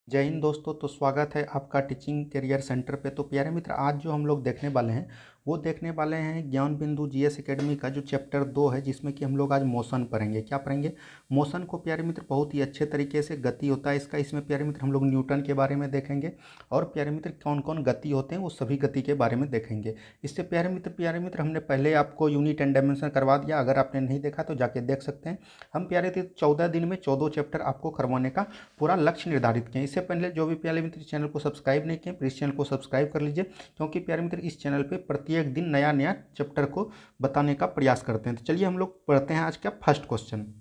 जय हिंद दोस्तों। तो स्वागत है आपका टीचिंग करियर सेंटर पे। तो प्यारे मित्र, आज जो हम लोग देखने वाले हैं वो देखने वाले हैं ज्ञान बिंदु जीएस एकेडमी का जो चैप्टर 2 है, जिसमें कि हम लोग आज मोशन पढ़ेंगे। क्या पढ़ेंगे? मोशन को प्यारे मित्र बहुत ही अच्छे तरीके से, गति होता है इसका, इसमें प्यारे मित्र हम लोग न्यूटन के बारे में देखेंगे और प्यारे मित्र कौन कौन गति होते हैं वो सभी गति के बारे में देखेंगे। इससे प्यारे मित्र हमने पहले आपको यूनिट एंड डायमेंशन करवा दिया। अगर आपने नहीं देखा तो जाके देख सकते हैं। हम प्यारे मित्र 14 दिन में 14 चैप्टर आपको करवाने का पूरा लक्ष्य निर्धारित किए। इससे पहले जो भी प्यारे मित्र चैनल को सब्सक्राइब नहीं किए, प्लीज़ चैनल को सब्सक्राइब कर लीजिए, क्योंकि प्यारे मित्र इस चैनल पे प्रत्येक दिन नया नया चैप्टर को बताने का प्रयास करते हैं। तो चलिए हम लोग पढ़ते हैं आज का फर्स्ट क्वेश्चन।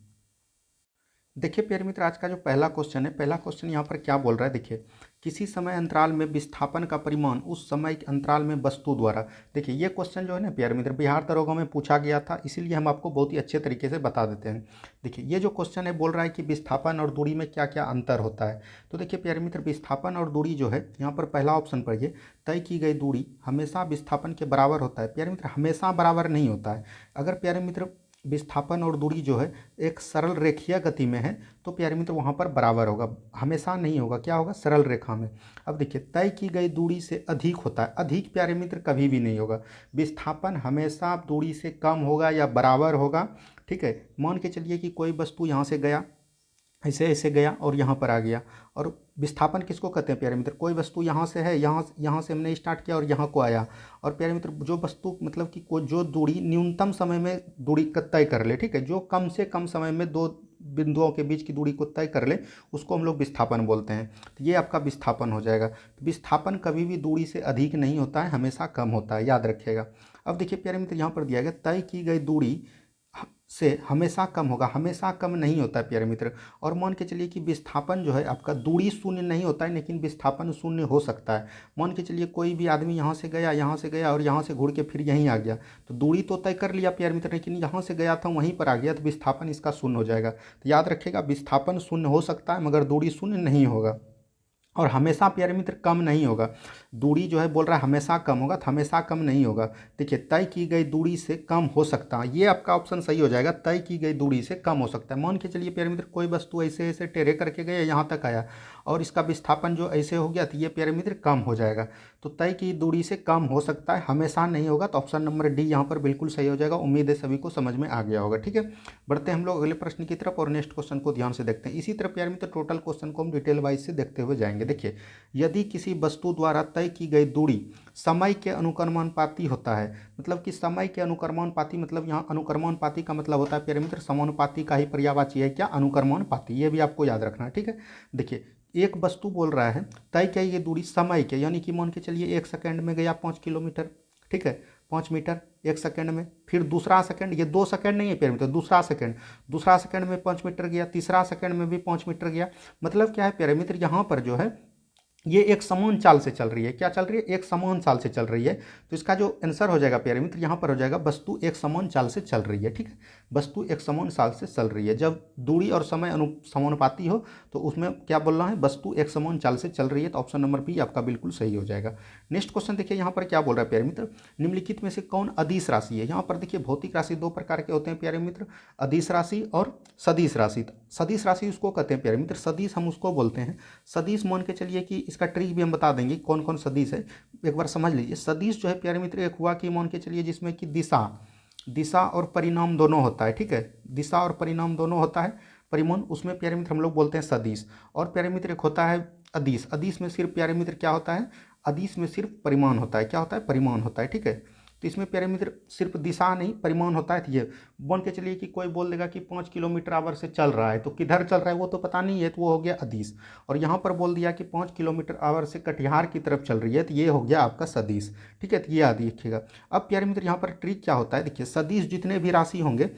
देखिए प्यारे मित्र, आज का जो पहला क्वेश्चन है, पहला क्वेश्चन यहाँ पर क्या बोल रहा है, देखिए, किसी समय अंतराल में विस्थापन का परिमाण उस समय के अंतराल में वस्तु द्वारा। देखिए ये क्वेश्चन जो है ना प्यारे मित्र, बिहार दरोगा में पूछा गया था, इसीलिए हम आपको बहुत ही अच्छे तरीके से बता देते हैं। देखिए ये जो क्वेश्चन है बोल रहा है कि विस्थापन और दूरी में क्या क्या अंतर होता है। तो देखिए प्यारे मित्र, विस्थापन और दूरी जो है, यहाँ पर पहला ऑप्शन पढ़िए, तय की गई दूरी हमेशा विस्थापन के बराबर होता है। प्यारे मित्र, हमेशा बराबर नहीं होता है। अगर प्यारे मित्र विस्थापन और दूरी जो है एक सरल रेखीय गति में है तो प्यारे मित्र वहाँ पर बराबर होगा, हमेशा नहीं होगा। क्या होगा? सरल रेखा में। अब देखिए, तय की गई दूरी से अधिक होता है, अधिक प्यारे मित्र कभी भी नहीं होगा। विस्थापन हमेशा दूरी से कम होगा या बराबर होगा। ठीक है, मान के चलिए कि कोई वस्तु यहाँ से गया, ऐसे ऐसे गया और यहाँ पर आ गया। और विस्थापन किसको कहते हैं प्यारे मित्र? कोई वस्तु यहाँ से है, यहाँ से हमने स्टार्ट किया और यहाँ को आया। और प्यारे मित्र जो वस्तु मतलब कि कोई जो दूरी न्यूनतम समय में दूरी का तय कर ले, ठीक है, जो कम से कम समय में दो बिंदुओं के बीच की दूरी को तय कर ले, उसको हम लोग विस्थापन बोलते हैं। तो ये आपका विस्थापन हो जाएगा। तो विस्थापन कभी भी दूरी से अधिक नहीं होता है, हमेशा कम होता है, याद रखिएगा। अब देखिए प्यारे मित्र, यहाँ पर दिया गया तय की गई दूरी से हमेशा कम होगा, हमेशा कम नहीं होता है प्यारे मित्र। और मान के चलिए कि विस्थापन जो है आपका दूरी शून्य नहीं होता है, लेकिन विस्थापन शून्य हो सकता है। मान के चलिए कोई भी आदमी यहाँ से गया, यहाँ से गया और यहाँ से घुड़ के फिर यहीं आ गया, तो दूरी तो तय कर लिया प्यारे मित्र, लेकिन यहाँ से गया था वहीं पर आ गया, तो विस्थापन इसका शून्य हो जाएगा। तो याद रखिएगा, विस्थापन शून्य हो सकता है मगर दूरी शून्य नहीं होगा। और हमेशा प्यारे मित्र कम नहीं होगा। दूरी जो है बोल रहा है हमेशा कम होगा, तो हमेशा कम नहीं होगा। देखिए, तय की गई दूरी से कम हो सकता है, ये आपका ऑप्शन सही हो जाएगा। तय की गई दूरी से कम हो सकता है। मान के चलिए प्यारे मित्र कोई वस्तु ऐसे ऐसे टेढ़े करके गया, यहाँ तक आया और इसका विस्थापन जो ऐसे हो गया, तो ये प्यारे मित्र कम हो जाएगा। तो तय की दूरी से कम हो सकता है, हमेशा नहीं होगा। तो ऑप्शन नंबर डी यहाँ पर बिल्कुल सही हो जाएगा। उम्मीद है सभी को समझ में आ गया होगा। ठीक है, बढ़ते हैं हम लोग अगले प्रश्न की तरफ और नेक्स्ट क्वेश्चन को ध्यान से देखते हैं। इसी तरह प्यारे मित्र टोटल क्वेश्चन को हम डिटेल वाइज से देखते हुए जाएंगे। देखिए, यदि किसी वस्तु द्वारा तय की गई दूरी समय के अनुक्रमानुपाती होता है, मतलब कि समय के अनुक्रमानुपाती, मतलब यहाँ अनुक्रमानुपाती का मतलब होता है प्यारे मित्र समानुपाती का ही पर्यायवाची है क्या? अनुक्रमानुपाती। ये भी आपको याद रखना है। ठीक है, देखिए एक वस्तु बोल रहा है तय की गई दूरी समय के, यानी कि मान के चलिए 1 सेकंड में गया 5 किलोमीटर। ठीक है, 5 मीटर 1 सेकंड में। फिर दूसरा सेकंड, ये 2 सेकंड नहीं है प्यारे मित्र, दूसरा सेकंड में 5 मीटर गया, तीसरा सेकंड में भी 5 मीटर गया। मतलब क्या है प्यारे मित्र, यहाँ पर जो है ये एक समान चाल से चल रही है। क्या चल रही है? एक समान चाल से चल रही है। तो इसका जो आंसर हो जाएगा प्यारे मित्र, यहाँ पर हो जाएगा वस्तु एक समान चाल से चल रही है। ठीक है, वस्तु एक समान चाल से चल रही है। जब दूरी और समय समानुपाती हो तो उसमें क्या बोल रहा है? वस्तु एक समान चाल से चल रही है। तो ऑप्शन नंबर बी आपका बिल्कुल सही हो जाएगा। नेक्स्ट क्वेश्चन देखिए, यहाँ पर क्या बोल रहा है प्यारे मित्र, निम्नलिखित में से कौन अदिश राशि है? यहाँ पर देखिए भौतिक राशि दो प्रकार के होते हैं प्यारे मित्र, अदिश राशि और सदिश राशि। सदिश राशि उसको कहते हैं प्यारे मित्र, सदिश हम उसको बोलते हैं। सदिश मान के चलिए कि इसका ट्रिक भी हम बता देंगे कौन कौन सदिश है, एक बार समझ लीजिए। सदिश जो है प्यारे मित्र एक हुआ कि मान के चलिए जिसमें कि दिशा और परिणाम दोनों होता है। ठीक है, दिशा और परिणाम दोनों होता है, परिमाण, उसमें प्यारे मित्र हम लोग बोलते हैं सदिश। और प्यारे मित्र एक होता है अदिश। अदिश में सिर्फ प्यारे मित्र क्या होता है? अदिश में सिर्फ परिमाण होता है। क्या होता है? परिमाण होता है। ठीक है, तो इसमें प्यारे मित्र सिर्फ दिशा नहीं परिमाण होता है। तो ये मान के चलिए कि कोई बोल देगा कि 5 किलोमीटर आवर से चल रहा है, तो किधर चल रहा है वो तो पता नहीं है, तो वो हो गया अदिश। और यहाँ पर बोल दिया कि 5 किलोमीटर आवर से कटिहार की तरफ चल रही है, तो ये हो गया आपका सदिश। ठीक है, तो ये याद रखिएगा। अब प्यारे मित्र यहाँ पर ट्रिक क्या होता है, देखिए सदिश जितने भी राशि होंगे,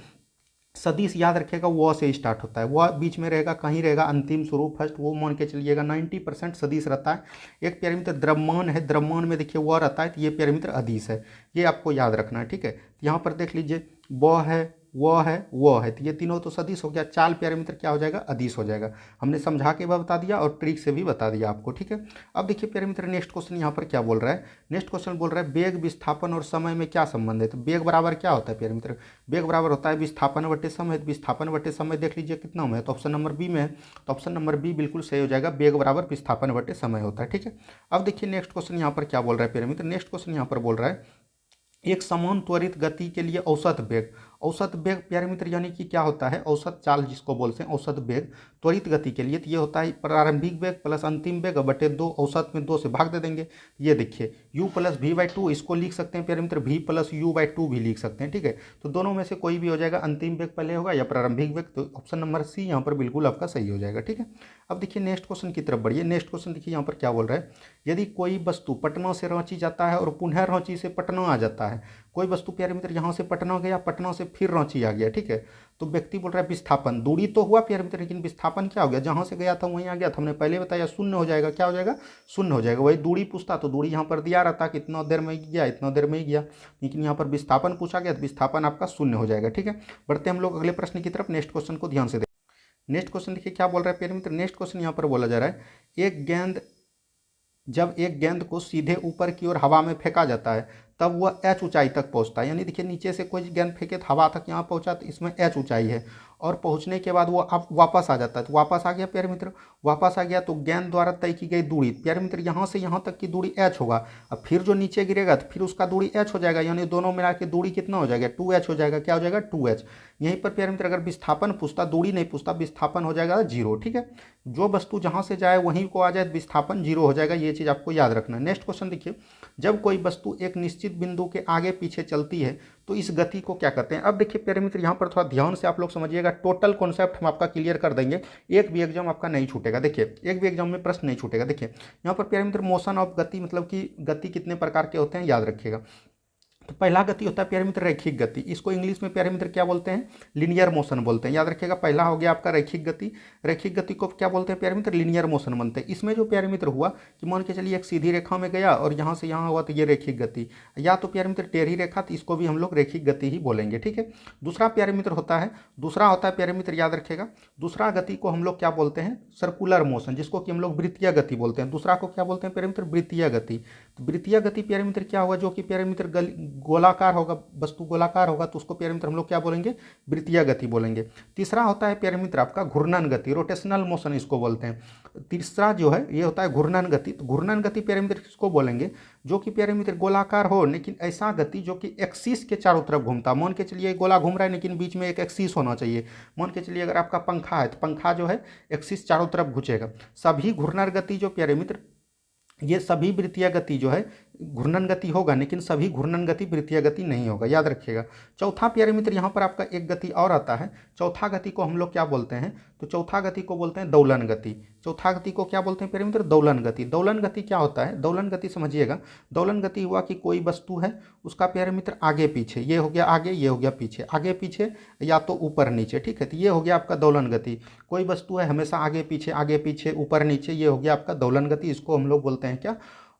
सदिश याद रखिएगा वो से स्टार्ट होता है, वो बीच में रहेगा, कहीं रहेगा अंतिम शुरू फर्स्ट, वो मान के चलिएगा 90% सदिश रहता है। एक प्यारे मित्र द्रव्यमान है, द्रव्यमान में देखिए वो रहता है, तो ये प्यारे मित्र अदिश है, ये आपको याद रखना है। ठीक है, यहाँ पर देख लीजिए व है, वो है, तो ये तीनों तो सदिश हो गया। चाल प्यारे मित्र क्या हो जाएगा, अदिश हो जाएगा। हमने समझा के भी बता दिया और ट्रिक से भी बता दिया आपको, ठीक है। अब देखिए प्यारे मित्र नेक्स्ट क्वेश्चन यहाँ पर क्या बोल रहा है। नेक्स्ट क्वेश्चन बोल रहा है वेग, विस्थापन और समय में क्या संबंध है। तो वेग बराबर क्या होता है प्यारे मित्र, वेग बराबर होता है विस्थापन बटे समय। विस्थापन बटे समय देख लीजिए कितना में है, तो ऑप्शन नंबर बी में है, तो ऑप्शन नंबर बी बिल्कुल सही हो जाएगा। वेग बराबर विस्थापन बटे समय होता है, ठीक है। अब देखिए नेक्स्ट क्वेश्चन यहाँ पर क्या बोल रहा है प्यारे मित्र। नेक्स्ट क्वेश्चन यहाँ पर बोल रहा है एक समान त्वरित गति के लिए औसत वेग। औसत वेग प्यारे मित्र यानी कि क्या होता है, औसत चाल जिसको बोलते हैं, औसत वेग त्वरित गति के लिए तो ये होता है प्रारंभिक वेग प्लस अंतिम वेग बटे 2, औसत में 2 से भाग दे देंगे। ये देखिए u plus v by two, इसको लिख सकते हैं प्यारे मित्र v plus u by two भी लिख सकते हैं, ठीक है। तो दोनों में से कोई भी हो जाएगा, अंतिम वेग पहले होगा या प्रारंभिक वेग, तो ऑप्शन नंबर सी यहाँ पर बिल्कुल आपका सही हो जाएगा, ठीक है। अब देखिए नेक्स्ट क्वेश्चन की तरफ बढ़िए। नेक्स्ट क्वेश्चन देखिए यहाँ पर क्या बोल रहा है, यदि कोई वस्तु पटना से रांची जाता है और पुनः रांची से पटना आ जाता है। कोई वस्तु प्यारे मित्र यहाँ से पटना गया, पटना से फिर रांची आ गया, ठीक है। तो व्यक्ति बोल रहा है विस्थापन, दूरी तो हुआ प्यारे मित्र, लेकिन विस्थापन क्या हो गया, जहाँ से गया था वहीं आ गया था। हमने पहले बताया शून्य हो जाएगा, क्या हो जाएगा, शून्य हो जाएगा। वही दूरी पूछता तो दूरी यहाँ पर दिया रहता कि इतना देर में गया, इतना देर में ही गया, लेकिन यहाँ पर विस्थापन पूछा गया तो विस्थापन आपका शून्य हो जाएगा, ठीक है। बढ़ते हम लोग अगले प्रश्न की तरफ। नेक्स्ट क्वेश्चन को ध्यान से देखें। नेक्स्ट क्वेश्चन देखिए क्या बोल रहा है प्यारे मित्र। नेक्स्ट क्वेश्चन यहाँ पर बोला जा रहा है जब एक गेंद को सीधे ऊपर की ओर हवा में फेंका जाता है तब वह h ऊंचाई तक पहुंचता है। यानी देखिए नीचे से कोई गेंद फेंके तो हवा तक यहाँ पहुंचा, तो इसमें h ऊंचाई है, और पहुंचने के बाद वो अब वापस आ जाता है। तो वापस आ गया प्यारे मित्र, वापस आ गया तो गेंद द्वारा तय की गई दूरी प्यारे मित्र यहाँ से यहाँ तक की दूरी h होगा। अब फिर जो नीचे गिरेगा तो फिर उसका दूरी h हो जाएगा, यानी दोनों मिला के दूरी कितना हो जाएगा, 2h हो जाएगा। क्या हो जाएगा, 2h। यहीं पर प्यारे मित्र अगर विस्थापन पूछता, दूरी नहीं पूछता, विस्थापन हो जाएगा 0, ठीक है। जो वस्तु जहाँ से जाए वहीं को आ जाए, विस्थापन 0 हो जाएगा। ये चीज़ आपको याद रखना है। नेक्स्ट क्वेश्चन देखिए, जब कोई वस्तु एक निश्चित बिंदु के आगे पीछे चलती है तो इस गति को क्या कहते हैं। अब देखिए प्यारे मित्र यहाँ पर थोड़ा ध्यान से आप लोग समझिएगा, टोटल कॉन्सेप्ट हम आपका क्लियर कर देंगे, एक भी एग्जाम आपका नहीं छूटेगा। देखिए एक भी एग्जाम में प्रश्न नहीं छूटेगा। देखिए यहाँ पर प्यारे मित्र मोशन ऑफ गति, मतलब कि गति कितने प्रकार के होते हैं याद रखिएगा। तो पहला गति होता है प्यारे मित्र रैखिक गति, इसको इंग्लिश में प्यारे मित्र क्या बोलते हैं, लिनियर मोशन बोलते हैं। याद रखिएगा पहला हो गया आपका रैखिक गति। रैखिक गति को क्या बोलते हैं प्यारे मित्र, लिनियर मोशन बनते हैं। इसमें जो प्यारे मित्र हुआ कि मान के चलिए एक सीधी रेखा में गया और यहाँ से यहाँ हुआ तो ये रैखिक गति, या तो प्यारे मित्र टेढ़ी रेखा, तो इसको भी हम लोग रैखिक गति ही बोलेंगे, ठीक है। दूसरा प्यारे मित्र होता है, दूसरा होता है प्यारे मित्र याद रखिएगा, दूसरा गति को हम लोग क्या बोलते हैं, सर्कुलर मोशन, जिसको कि हम लोग वृत्तीय गति बोलते हैं। दूसरा को क्या बोलते हैं प्यारे मित्र, वृत्तीय गति। तो वृत्तीय गति प्यारे मित्र क्या होगा, जो कि प्यारे मित्र गोलाकार होगा, वस्तु गोलाकार होगा, तो उसको प्यारे मित्र हम लोग क्या बोलेंगे, वृत्तीय गति बोलेंगे। तीसरा होता है प्यारे मित्र आपका घूर्णन गति, रोटेशनल मोशन इसको बोलते हैं। तीसरा जो है ये होता है घूर्णन गति। तो घूर्णन गति प्यारे मित्र किसको बोलेंगे, जो कि प्यारे मित्र गोलाकार हो, लेकिन ऐसा गति जो कि एक्सिस के चारों तरफ घूमता। मान के चलिए गोला घूम रहा है लेकिन बीच में एक एक्सिस होना चाहिए। मान के चलिए अगर आपका पंखा है तो पंखा जो है एक्सिस चारों तरफ घुचेगा। सभी घूर्णन गति जो प्यारे मित्र, ये सभी वृत्तीय गति जो है घूर्णन गति होगा, लेकिन सभी घूर्णन गति वृत्तीय गति नहीं होगा, याद रखिएगा। चौथा प्यारे मित्र यहाँ पर आपका एक गति और आता है। चौथा गति को हम लोग क्या बोलते हैं, तो चौथा गति को बोलते हैं दोलन गति। चौथा गति को क्या बोलते हैं प्यारे मित्र, दोलन गति। दोलन गति क्या होता है, दोलन गति समझिएगा। दोलन गति हुआ कि कोई वस्तु है उसका प्यारे मित्र आगे पीछे, ये हो गया आगे, ये हो गया पीछे, आगे पीछे या तो ऊपर नीचे, ठीक है। तो ये हो गया आपका दोलन गति। कोई वस्तु है हमेशा आगे पीछे ऊपर नीचे, ये हो गया आपका दोलन गति। इसको हम लोग बोलते हैं क्या,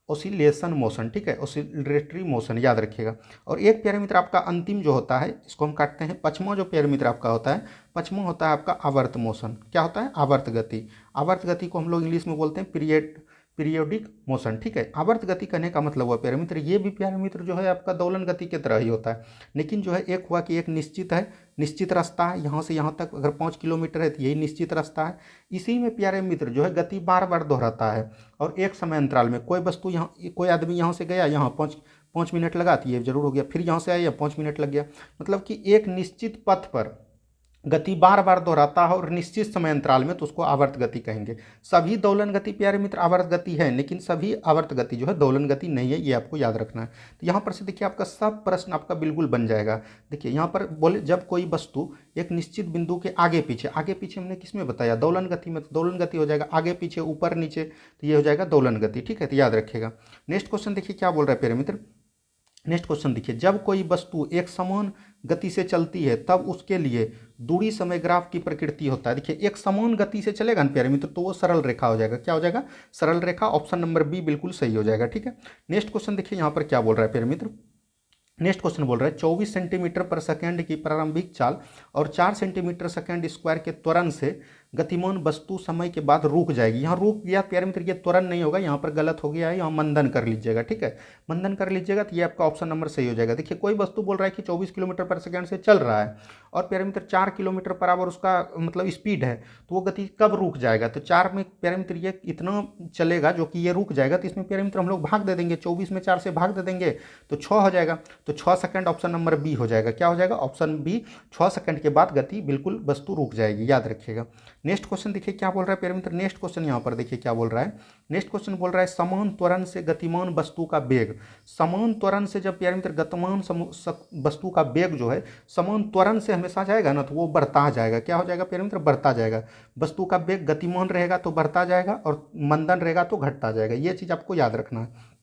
ओसिलेशन मोशन, ठीक है, ओसिलेटरी मोशन, याद रखिएगा। और एक प्यारे मित्र आपका अंतिम जो होता है, इसको हम काटते हैं। पचमा जो प्यारे मित्र आपका होता है, पचमा होता है आपका आवर्त मोशन। क्या होता है, आवर्त गति। आवर्त गति को हम लोग इंग्लिश में बोलते हैं पीरियोडिक मोशन, ठीक है। आवर्त गति कहने का मतलब हुआ प्यारे मित्र, ये भी प्यारे मित्र जो है आपका दोलन गति की तरह ही होता है, लेकिन जो है एक हुआ कि एक निश्चित है, निश्चित रास्ता है, यहाँ से यहाँ तक अगर 5 किलोमीटर है तो यही निश्चित रास्ता है। इसी में प्यारे मित्र जो है गति बार बार दोहराता है, और एक समय अंतराल में कोई वस्तु यहाँ, कोई आदमी यहाँ से गया, यहाँ 5 मिनट लगा तो ये जरूर हो गया, फिर यहाँ से आया 5 मिनट लग गया। मतलब कि एक निश्चित पथ पर गति बार बार दोहराता है और निश्चित समय अंतराल में, तो उसको आवर्त गति कहेंगे। सभी दोलन गति प्यारे मित्र आवर्त गति है, लेकिन सभी आवर्त गति जो है दोलन गति नहीं है, ये आपको याद रखना है। तो यहाँ पर से देखिए आपका सब प्रश्न आपका बिल्कुल बन जाएगा। देखिए यहाँ पर बोले जब कोई वस्तु एक निश्चित बिंदु के आगे पीछे हमने किस में बताया, दोलन गति में। तो दोलन गति हो जाएगा आगे पीछे ऊपर नीचे, तो ये हो जाएगा दोलन गति, ठीक है। तो याद रखिएगा। नेक्स्ट क्वेश्चन देखिए क्या बोल रहा है प्यारे मित्र। नेक्स्ट क्वेश्चन देखिए, जब कोई वस्तु एक समान गति से चलती है तब उसके लिए दूरी समय ग्राफ की प्रकृति होता है। देखिए एक समान गति से चलेगा ना प्यारे मित्र, तो वो सरल रेखा हो जाएगा। क्या हो जाएगा, सरल रेखा। ऑप्शन नंबर बी बिल्कुल सही हो जाएगा, ठीक है। नेक्स्ट क्वेश्चन देखिए यहाँ पर क्या बोल रहा है प्यारे मित्र। नेक्स्ट क्वेश्चन बोल रहा है 24 सेंटीमीटर पर सेकेंड की प्रारंभिक चाल और 4 सेंटीमीटर सेकेंड स्क्वायर के त्वरण से गतिमान वस्तु समय के बाद रुक जाएगी। यहाँ रुक गया प्यारे मित्र, ये त्वरण नहीं होगा, यहाँ पर गलत हो गया है, यहाँ मंदन कर लीजिएगा। ठीक है, मंदन कर लीजिएगा तो ये आपका ऑप्शन नंबर सही हो जाएगा। देखिए कोई वस्तु बोल रहा है कि 24 किलोमीटर पर सेकेंड से चल रहा है और प्यारे मित्र 4 किलोमीटर पर आवर उसका मतलब स्पीड है, तो वो गति कब रुक जाएगा? तो 4 में प्यारे मित्र ये इतना चलेगा जो कि ये रुक जाएगा, तो इसमें प्यारे मित्र हम लोग भाग दे देंगे, 24 में 4 से भाग दे देंगे तो 6 हो जाएगा। तो 6 सेकंड ऑप्शन नंबर बी हो जाएगा। क्या हो जाएगा? ऑप्शन बी, 6 सेकंड के बाद गति बिल्कुल वस्तु रुक जाएगी, याद रखिएगा। नेक्स्ट क्वेश्चन देखिए क्या बोल रहा है प्यारे मित्र। नेक्स्ट क्वेश्चन यहाँ पर देखिए क्या बोल रहा है। नेक्स्ट क्वेश्चन बोल रहा है समान त्वरण से गतिमान वस्तु का वेग। समान त्वरण से जब प्यारे मित्र गतिमान वस्तु का वेग जो है समान त्वरण से हमेशा जाएगा ना, तो वो बढ़ता जाएगा। क्या हो जाएगा प्यारे मित्र? बढ़ता जाएगा। वस्तु का वेग गतिमान रहेगा तो बढ़ता जाएगा और मंदन रहेगा तो घटता जाएगा। ये चीज़ आपको याद रखना है।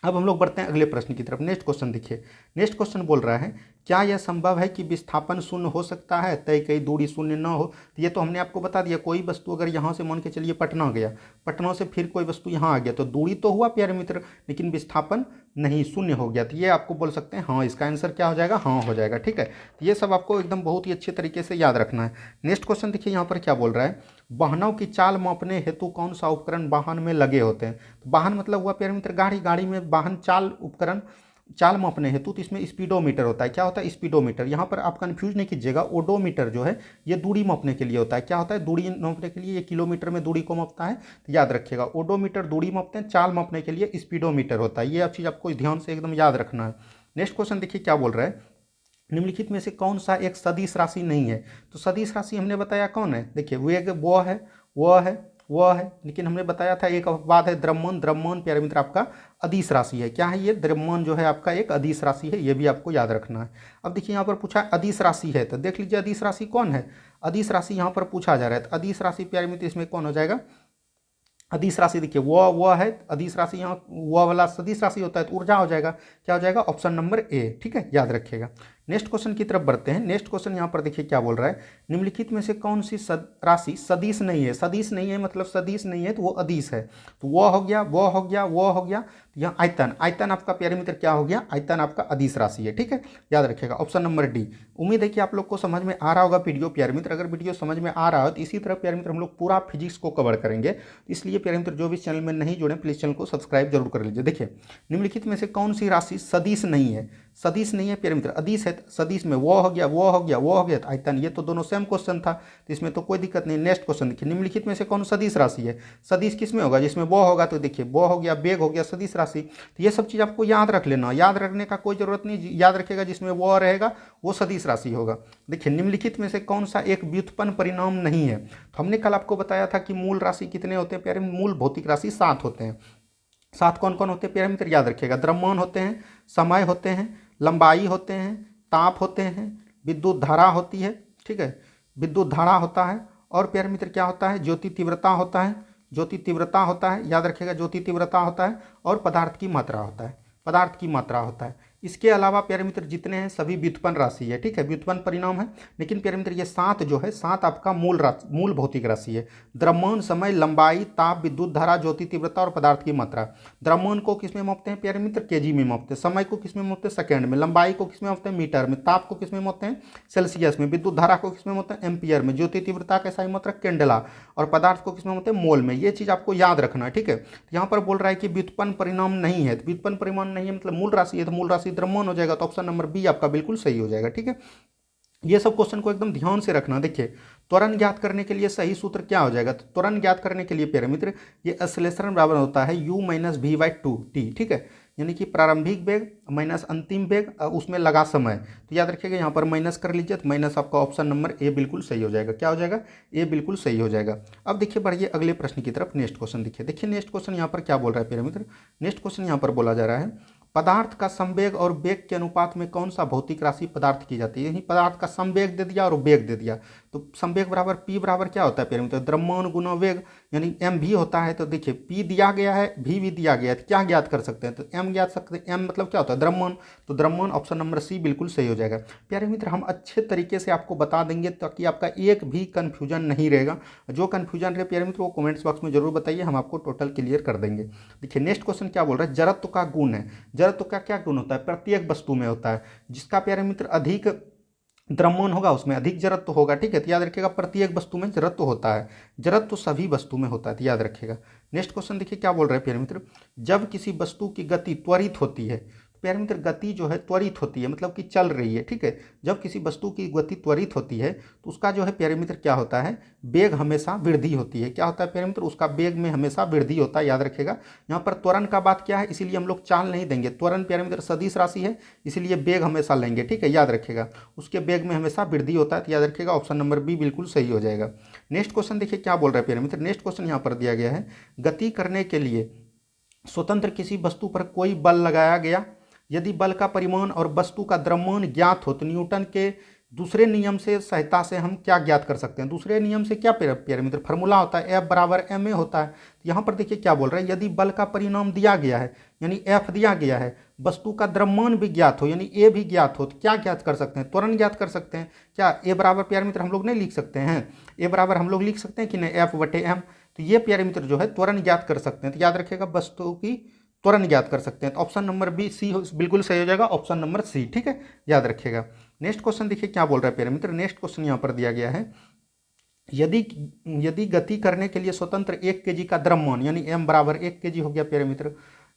अब हम लोग बढ़ते हैं अगले प्रश्न की तरफ। नेक्स्ट क्वेश्चन देखिए। नेक्स्ट क्वेश्चन बोल रहा है क्या यह संभव है कि विस्थापन शून्य हो सकता है तय कई दूरी शून्य न हो? तो ये तो हमने आपको बता दिया, कोई वस्तु अगर यहाँ से मान के चलिए पटना गया, पटना से फिर कोई वस्तु यहाँ आ गया, तो दूरी तो हुआ प्यारे मित्र, लेकिन विस्थापन नहीं, शून्य हो गया। तो ये आपको बोल सकते हैं हाँ, इसका आंसर क्या हो जाएगा? हाँ हो जाएगा। ठीक है, तो ये सब आपको एकदम बहुत ही अच्छे तरीके से याद रखना है। नेक्स्ट क्वेश्चन देखिए यहाँ पर क्या बोल रहा है। वाहनों की चाल मापने हेतु कौन सा उपकरण वाहन में लगे होते हैं? तो वाहन मतलब हुआ प्यारे मित्र गाड़ी, गाड़ी में वाहन चाल उपकरण चाल मापने हेतु, तो इसमें स्पीडोमीटर होता है। क्या होता है? स्पीडोमीटर। यहाँ पर आप कंफ्यूज नहीं कीजिएगा, ओडोमीटर जो है ये दूरी मापने के लिए होता है। क्या होता है? दूरी मापने के लिए, ये किलोमीटर में दूरी को मापता है, तो याद रखिएगा ओडोमीटर दूरी मापते हैं, चाल मापने के लिए स्पीडोमीटर होता है। ये चीज़ आपको ध्यान से एकदम याद रखना है। नेक्स्ट क्वेश्चन देखिए क्या बोल रहा है। निम्नलिखित में से कौन सा एक सदिश राशि नहीं है? तो सदिश राशि हमने बताया कौन है, देखिए वेग वो है, वह है, वह है, लेकिन हमने बताया था एक अपवाद है द्रव्यमान। द्रव्यमान प्यारे मित्र आपका अदिश राशि है। क्या है ये? द्रव्यमान जो है आपका एक अदिश राशि है, ये भी आपको याद रखना है। अब देखिए यहाँ पर पूछा अदिश राशि है, तो देख लीजिए अदिश राशि कौन है। अदिश राशि यहाँ पर पूछा जा रहा है, तो अदिश राशि प्यारे मित्र इसमें कौन हो जाएगा? अदिश राशि देखिए वह है, अदिश राशि यहाँ वह वाला सदिश राशि होता है, तो ऊर्जा हो जाएगा। क्या हो जाएगा? Option number A. ठीक है, याद रखिएगा। नेक्स्ट क्वेश्चन की तरफ बढ़ते हैं। नेक्स्ट क्वेश्चन यहाँ पर देखिए क्या बोल रहा है। निम्नलिखित में से कौन सी राशि सदिश नहीं है? सदिश नहीं है मतलब सदिश नहीं है तो वो अदिश है। तो वह हो गया, वह हो गया, वह हो गया, तो यहाँ आयतन, आयतन आपका प्यारे मित्र क्या हो गया? आयतन आपका अदिश राशि है। ठीक है, याद रखिएगा ऑप्शन नंबर डी। उम्मीद है कि आप लोग को समझ में आ रहा होगा वीडियो प्यारे मित्र। अगर वीडियो समझ में आ रहा हो तो इसी तरह प्यारे मित्र हम लोग पूरा फिजिक्स को कवर करेंगे। इसलिए प्यारे मित्र जो भी चैनल में नहीं जुड़े प्लीज़ चैनल को सब्सक्राइब जरूर कर लीजिए। देखिए निम्नलिखित में से कौन सी राशि सदिश नहीं है? सदिश नहीं है प्यारे मित्र, अदिश है। सदिश में वो हो गया, वो हो गया, वो हो गया, तो आयतन, ये तो दोनों सेम क्वेश्चन था, तो इसमें तो कोई दिक्कत नहीं। नेक्स्ट क्वेश्चन देखिए। निम्नलिखित में से कौन सदिश राशि है? सदिश किस में होगा? जिसमें वो होगा, तो देखिए वो हो गया, वेग हो गया, सदिश राशि। तो ये सब चीज़ आपको याद रख लेना, याद रखने का कोई जरूरत नहीं, याद रखेगा जिसमें वो रहेगा वो सदिश राशि होगा। देखिए निम्नलिखित में से कौन सा एक व्युत्पन्न परिणाम नहीं है? तो हमने कल आपको बताया था कि मूल राशि कितने होते हैं प्यारे? मूल भौतिक राशि 7 होते हैं। 7 कौन कौन होते हैं प्यारे मित्र? याद रखिएगा, द्रव्यमान होते हैं, समय होते हैं, लंबाई होते हैं, ताप होते हैं, विद्युत धारा होती है। ठीक है, विद्युत धारा होता है, और प्यारे मित्र क्या होता है? ज्योति तीव्रता होता है, ज्योति तीव्रता होता है, याद रखिएगा ज्योति तीव्रता होता है, और पदार्थ की मात्रा होता है, पदार्थ की मात्रा होता है। इसके अलावा प्यारे मित्र जितने हैं सभी व्युत्पन्न राशि है। ठीक है, व्युत्पन्न परिणाम है, लेकिन प्यारे मित्र ये 7 जो है 7 आपका मूल राशि, मूल भौतिक राशि है। द्रव्यमान, समय, लंबाई, ताप, विद्युत धारा, ज्योति तीव्रता और पदार्थ की मात्रा। द्रव्यमान को किस में मापते हैं प्यारे मित्र? केजी में मापते हैं। समय को किस में मापते हैं? सेकंड में। लंबाई को किस में मापते हैं? मीटर में। ताप को किस में मापते हैं? सेल्सियस में। विद्युत धारा को किस में मापते हैं? एम्पियर में। ज्योति तीव्रता का इकाई मात्रक कैंडेला, और पदार्थ को किस में मापते हैं? मोल में। ये चीज आपको याद रखना है। ठीक है, यहाँ पर बोल रहा है कि व्युत्पन्न परिणाम नहीं है, व्युत्पन्न परिणाम नहीं है मतलब मूल राशि है, तो मूल राशि द्रव्यमान हो जाएगा, तो ऑप्शन नंबर बी आपका बिल्कुल सही हो जाएगा। ठीक है, ये सब क्वेश्चन को एकदम ध्यान से रखना। देखिए त्वरण ज्ञात करने के लिए सही सूत्र क्या हो जाएगा? तो त्वरण ज्ञात करने के लिए प्यारे मित्र ये एक्सेलरेशन बराबर होता है u minus we by 2t। ठीक है, यानी कि प्रारंभिक वेग माइनस अंतिम वेग, उसमें लगा समय। तो याद रखिएगा यहाँ पर माइनस कर लीजिए, तो माइनस आपका ऑप्शन नंबर ए बिल्कुल सही हो जाएगा। क्या हो जाएगा? ए बिल्कुल सही हो जाएगा। अब देखिए बढ़िए अगले प्रश्न की तरफ। नेक्स्ट क्वेश्चन देखिए नेक्स्ट क्वेश्चन यहाँ पर क्या बोल रहा है प्यारे मित्र। नेक्स्ट क्वेश्चन यहाँ पर बोला जा रहा है पदार्थ का संवेग और वेग के अनुपात में कौन सा भौतिक राशि पदार्थ की जाती है? यही पदार्थ का संवेग दे दिया और वेग दे दिया, तो संवेग बराबर p बराबर क्या होता है प्यारे मित्र? द्रव्यमान गुना वेग, यानी m भी होता है। तो देखिए p दिया गया है, v भी दिया गया है, तो क्या ज्ञात कर सकते हैं? तो m ज्ञात सकते हैं। m मतलब क्या होता है? द्रव्यमान, तो द्रव्यमान ऑप्शन नंबर सी बिल्कुल सही हो जाएगा। प्यारे मित्र हम अच्छे तरीके से आपको बता देंगे ताकि आपका एक भी कन्फ्यूजन नहीं रहेगा। जो कन्फ्यूजन रहे प्यारे मित्र वो कमेंट्स बॉक्स में जरूर बताइए, हम आपको टोटल क्लियर कर देंगे। देखिए नेक्स्ट क्वेश्चन क्या बोल रहा है? जड़त्व का गुण है। जड़त्व का क्या गुण होता है, प्रत्येक वस्तु में होता है। जिसका प्यारे मित्र अधिक द्रव्यमान होगा उसमें अधिक जड़त्व होगा, ठीक है। तो याद रखिएगा प्रत्येक वस्तु में जड़त्व होता है, जड़त्व सभी वस्तु में होता है, तो याद रखिएगा। नेक्स्ट क्वेश्चन देखिए क्या बोल रहे हैं प्यारे मित्र, जब किसी वस्तु की गति त्वरित होती है, प्यारे मित्र गति जो है त्वरित होती है मतलब कि चल रही है, ठीक है। जब किसी वस्तु की गति त्वरित होती है तो उसका जो है प्यारे मित्र क्या होता है, वेग हमेशा वृद्धि होती है। क्या होता है प्यारे मित्र, उसका वेग में हमेशा वृद्धि होता है, याद रखिएगा। यहाँ पर त्वरण का बात क्या है, इसीलिए हम लोग चाल नहीं देंगे, त्वरण प्यारे मित्र सदिश राशि है, इसीलिए वेग हमेशा लेंगे, ठीक है, याद रखिएगा। उसके वेग में हमेशा वृद्धि होता है, तो याद रखिएगा ऑप्शन नंबर बी बिल्कुल सही हो जाएगा। नेक्स्ट क्वेश्चन देखिए क्या बोल रहे हैं प्यारे मित्र, नेक्स्ट क्वेश्चन यहाँ पर दिया गया है, गति करने के लिए स्वतंत्र किसी वस्तु पर कोई बल लगाया गया, यदि बल का परिमाण और वस्तु का द्रव्यमान ज्ञात हो तो न्यूटन के दूसरे नियम से सहायता से हम क्या ज्ञात कर सकते हैं। दूसरे नियम से क्या प्यारे मित्र, फॉर्मूला होता है F बराबर ma होता है। तो यहाँ पर देखिए क्या बोल रहा है, यदि बल का परिणाम दिया गया है यानी F दिया गया है, वस्तु का द्रव्यमान भी ज्ञात हो यानी A भी ज्ञात हो, तो क्या ज्ञात कर सकते हैं, त्वरण ज्ञात कर सकते हैं। क्या A बराबर प्यारे मित्र हम लोग नहीं लिख सकते हैं, A बराबर हम लोग लिख सकते हैं कि नहीं F/m। तो ये प्यारे मित्र जो है त्वरण ज्ञात कर सकते हैं, तो याद रखिएगा वस्तु की त्वरण ज्ञात कर सकते हैं। तो ऑप्शन नंबर बी सी बिल्कुल सही हो जाएगा, ऑप्शन नंबर सी, ठीक है, याद रखिएगा। नेक्स्ट क्वेश्चन देखिए क्या बोल रहा है प्यारे मित्र, नेक्स्ट क्वेश्चन यहाँ पर दिया गया है, यदि गति करने के लिए स्वतंत्र 1 kg का द्रव्यमान यानी m बराबर 1 kg हो गया प्यारे मित्र,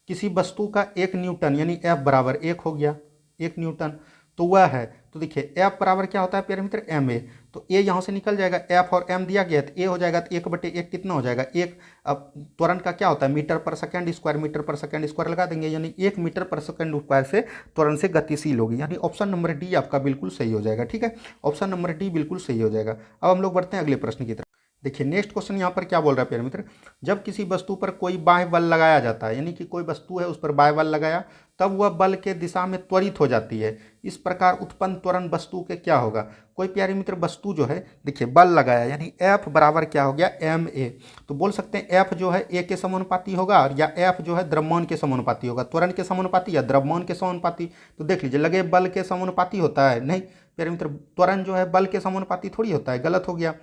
किसी वस्तु का 1 न्यूटन यानी F बराबर 1 हो गया, 1 न्यूटन तो वह है, तो देखिए F बराबर क्या होता है प्यारे मित्र ma, तो A यहाँ से निकल जाएगा, F और m दिया गया है तो A हो जाएगा, तो 1/1 कितना हो जाएगा 1। अब त्वरण का क्या होता है मीटर पर सेकंड स्क्वायर, मीटर पर सेकंड स्क्वायर लगा देंगे यानी 1 मीटर पर सेकंड स्क्वायर से त्वरण से गतिशील होगी, यानी ऑप्शन नंबर डी आपका बिल्कुल सही हो जाएगा, ठीक है, ऑप्शन नंबर डी बिल्कुल सही हो जाएगा। अब हम लोग बढ़ते हैं अगले प्रश्न की तरफ। देखिए नेक्स्ट क्वेश्चन यहाँ पर क्या बोल रहा है प्यारे मित्र, जब किसी वस्तु पर कोई बाह्य बल लगाया जाता है यानी कि कोई वस्तु है उस पर बाह्य बल लगाया, तब वह बल के दिशा में त्वरित हो जाती है, इस प्रकार उत्पन्न त्वरण वस्तु के क्या होगा। कोई प्यारे मित्र वस्तु जो है देखिए बल लगाया यानी F बराबर क्या हो गया ma, तो बोल सकते हैं F जो है A के समानुपाती होगा या F जो है द्रव्यमान के समानुपाती होगा, त्वरण के समानुपाती या द्रव्यमान के समानुपाती। तो देख लीजिए लगे बल के समानुपाती होता है, नहीं प्यारे मित्र त्वरण जो है बल के समानुपाती थोड़ी होता है, गलत हो गया।